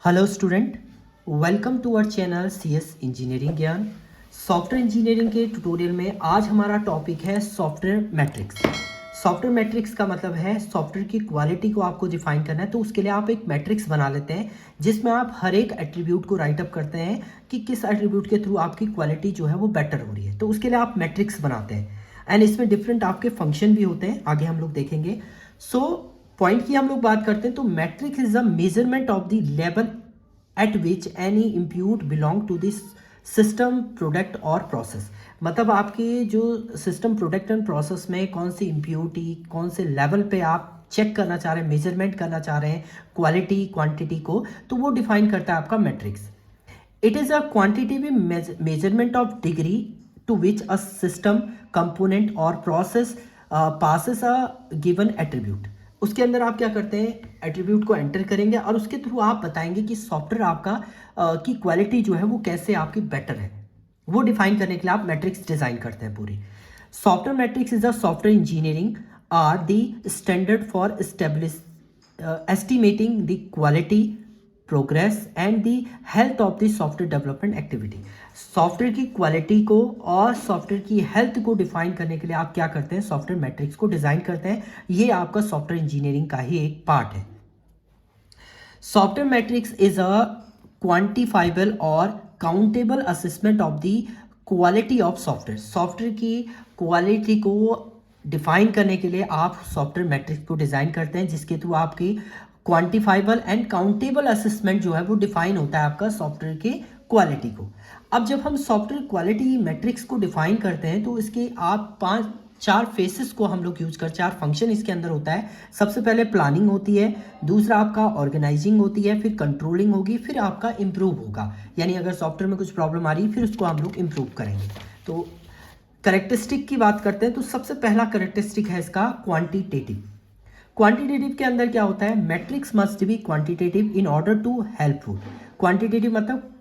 Hello student, welcome to our channel CS engineering Gyan. Software engineering के tutorial में आज हमारा टॉपिक है सॉफ्टवेयर मैट्रिक्स। सॉफ्टवेयर मैट्रिक्स का मतलब है सॉफ्टवेयर की क्वालिटी को आपको डिफाइन करना है। तो उसके लिए आप एक मैट्रिक्स बना लेते हैं जिसमें आप हर एक एट्रीब्यूट को राइट अप करते हैं कि किस एट्रीब्यूट के थ्रू आपकी क्वालिटी जो है वो बेटर हो रही है। तो उसके लिए आप मैट्रिक्स बनाते हैं एंड इसमें डिफरेंट आपके फंक्शन भी होते हैं, आगे हम लोग देखेंगे। पॉइंट की हम लोग बात करते हैं तो metrics is a measurement of the level at which any input belong to this system product और प्रोसेस। मतलब आपके जो सिस्टम प्रोडक्ट एंड प्रोसेस में कौन सी इम्प्यूरिटी, कौन से लेवल पे आप चेक करना चाह रहे हैं, मेजरमेंट करना चाह रहे हैं क्वालिटी क्वांटिटी को, तो वो डिफाइन करता है आपका metrics. It is a quantitative measurement of degree to which a system component और process passes a given attribute. उसके अंदर आप क्या करते हैं, एट्रीब्यूट को एंटर करेंगे और उसके थ्रू आप बताएंगे कि सॉफ्टवेयर आपका की क्वालिटी जो है वो कैसे आपकी बेटर है। वो डिफाइन करने के लिए आप मैट्रिक्स डिजाइन करते हैं पूरी। Software metrics is a software engineering are the standard for estimating the quality progress and the health of the software development activity. Software की क्वालिटी को और सॉफ्टवेयर की हेल्थ को डिफाइन करने के लिए आप क्या करते हैं, सॉफ्टवेयर मैट्रिक्स को डिजाइन करते हैं। ये आपका सॉफ्टवेयर इंजीनियरिंग का ही एक पार्ट है। Software metrics is a quantifiable और countable assessment of the quality of software. Software की क्वालिटी को डिफाइन करने के लिए आप सॉफ्टवेयर मैट्रिक्स को डिजाइन करते हैं जिसके थ्रू आपकी क्वांटिफाइबल एंड काउंटेबल असेसमेंट जो है वो डिफाइन होता है आपका सॉफ्टवेयर की क्वालिटी को। अब जब हम सॉफ्टवेयर क्वालिटी मैट्रिक्स को डिफाइन करते हैं तो इसके आप चार फेसेस को हम लोग यूज कर, चार फंक्शन इसके अंदर होता है। सबसे पहले प्लानिंग होती है, दूसरा आपका ऑर्गेनाइजिंग होती है, फिर कंट्रोलिंग होगी, फिर आपका इम्प्रूव होगा। यानी अगर सॉफ्टवेयर में कुछ प्रॉब्लम आ रही है फिर उसको हम लोग इम्प्रूव करेंगे। तो करेक्टरिस्टिक की बात करते हैं तो सबसे पहला करेक्टरिस्टिक है इसका क्वांटिटेटिव। क्वांटिटेटिव के अंदर क्या होता है, metrics must be quantitative in order to helpful. Quantitative मतलब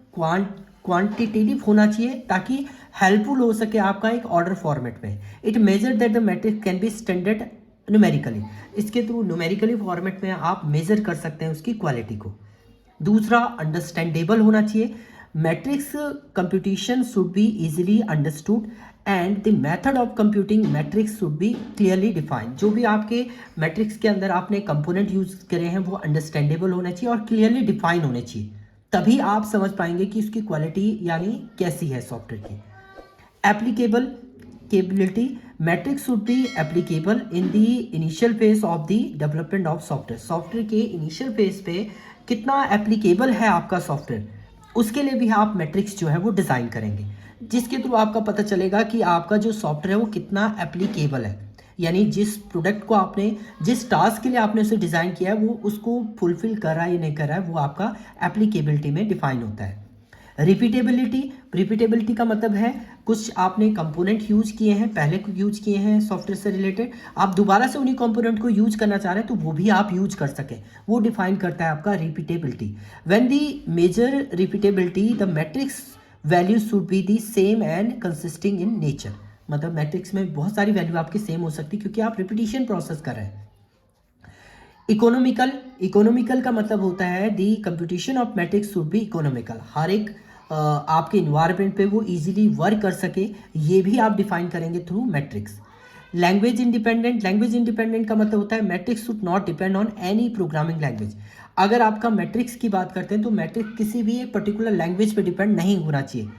क्वांटिटेटिव होना चाहिए ताकि हेल्पफुल हो सके आपका एक ऑर्डर फॉर्मेट में। It measure that the metrics can be standard numerically. इसके थ्रू न्यूमेरिकली फॉर्मेट में आप मेजर कर सकते हैं उसकी क्वालिटी को। दूसरा अंडरस्टैंडेबल होना चाहिए। Matrix computation should be easily understood and the method of computing matrix should be clearly defined. जो भी आपके मैट्रिक्स के अंदर आपने कंपोनेंट यूज करे हैं वो अंडरस्टैंडेबल होने चाहिए और क्लियरली डिफाइन होने चाहिए, तभी आप समझ पाएंगे कि उसकी क्वालिटी यानी कैसी है सॉफ्टवेयर की। Applicable capability, matrix should be applicable in the initial phase of the development of software. Software के इनिशियल फेज पे कितना एप्लीकेबल है आपका सॉफ्टवेयर, उसके लिए भी आप मैट्रिक्स जो है वो डिज़ाइन करेंगे जिसके थ्रू आपका पता चलेगा कि आपका जो सॉफ्टवेयर है वो कितना एप्लीकेबल है। यानी जिस प्रोडक्ट को आपने, जिस टास्क के लिए आपने उसे डिज़ाइन किया है वो उसको फुलफिल कर रहा है या नहीं कर रहा है, वो आपका एप्लीकेबिलिटी में डिफाइन होता है। रिपीटेबिलिटी, रिपीटेबिलिटी का मतलब है कुछ आपने कंपोनेंट यूज किए हैं, पहले को यूज किए हैं सॉफ्टवेयर से रिलेटेड, आप दोबारा से उन्हीं कंपोनेंट को यूज करना चाह रहे हैं तो वो भी आप यूज कर सकें, वो डिफाइन करता है आपका repeatability. When the measure repeatability the metrics value should be the same and consisting in nature. मतलब मैट्रिक्स में बहुत सारी वैल्यू आपकी सेम हो सकती है क्योंकि आप रिपीटिशन प्रोसेस कर रहे हैं। इकोनॉमिकल, इकोनॉमिकल का मतलब होता है the computation of metrics should be economical. हर एक आपके इन्वायरमेंट पे वो इजीली वर्क कर सके, ये भी आप डिफाइन करेंगे through matrix. Language independent, language independent का मतलब होता है matrix should not depend on any programming language. अगर आपका मैट्रिक्स की बात करते हैं तो मैट्रिक्स किसी भी एक पर्टिकुलर लैंग्वेज पे डिपेंड नहीं होना चाहिए।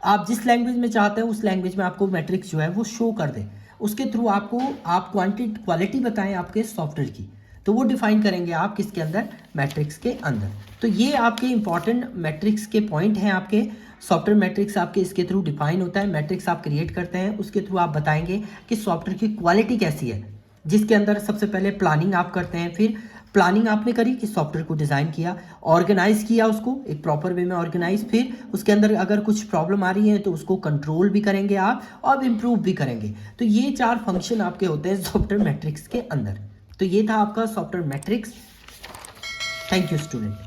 आप जिस लैंग्वेज में चाहते हैं उस लैंग्वेज में आपको मैट्रिक्स जो है वो शो कर दे, उसके थ्रू आपको आप क्वालिटी बताएं आपके सॉफ्टवेयर की, तो वो डिफाइन करेंगे आप किसके अंदर, मैट्रिक्स के अंदर। तो ये आपके इंपॉर्टेंट मैट्रिक्स के पॉइंट हैं आपके। सॉफ्टवेयर मैट्रिक्स आपके इसके थ्रू डिफाइन होता है। मैट्रिक्स आप क्रिएट करते हैं, उसके थ्रू आप बताएंगे कि सॉफ्टवेयर की क्वालिटी कैसी है, जिसके अंदर सबसे पहले प्लानिंग आप करते हैं। फिर प्लानिंग आपने करी कि सॉफ्टवेयर को डिज़ाइन किया, ऑर्गेनाइज किया उसको एक प्रॉपर वे में ऑर्गेनाइज, फिर उसके अंदर अगर कुछ प्रॉब्लम आ रही है तो उसको कंट्रोल भी करेंगे आप और इम्प्रूव भी करेंगे। तो ये चार फंक्शन आपके होते हैं सॉफ्टवेयर मैट्रिक्स के अंदर। तो ये था आपका software matrix. Thank you student.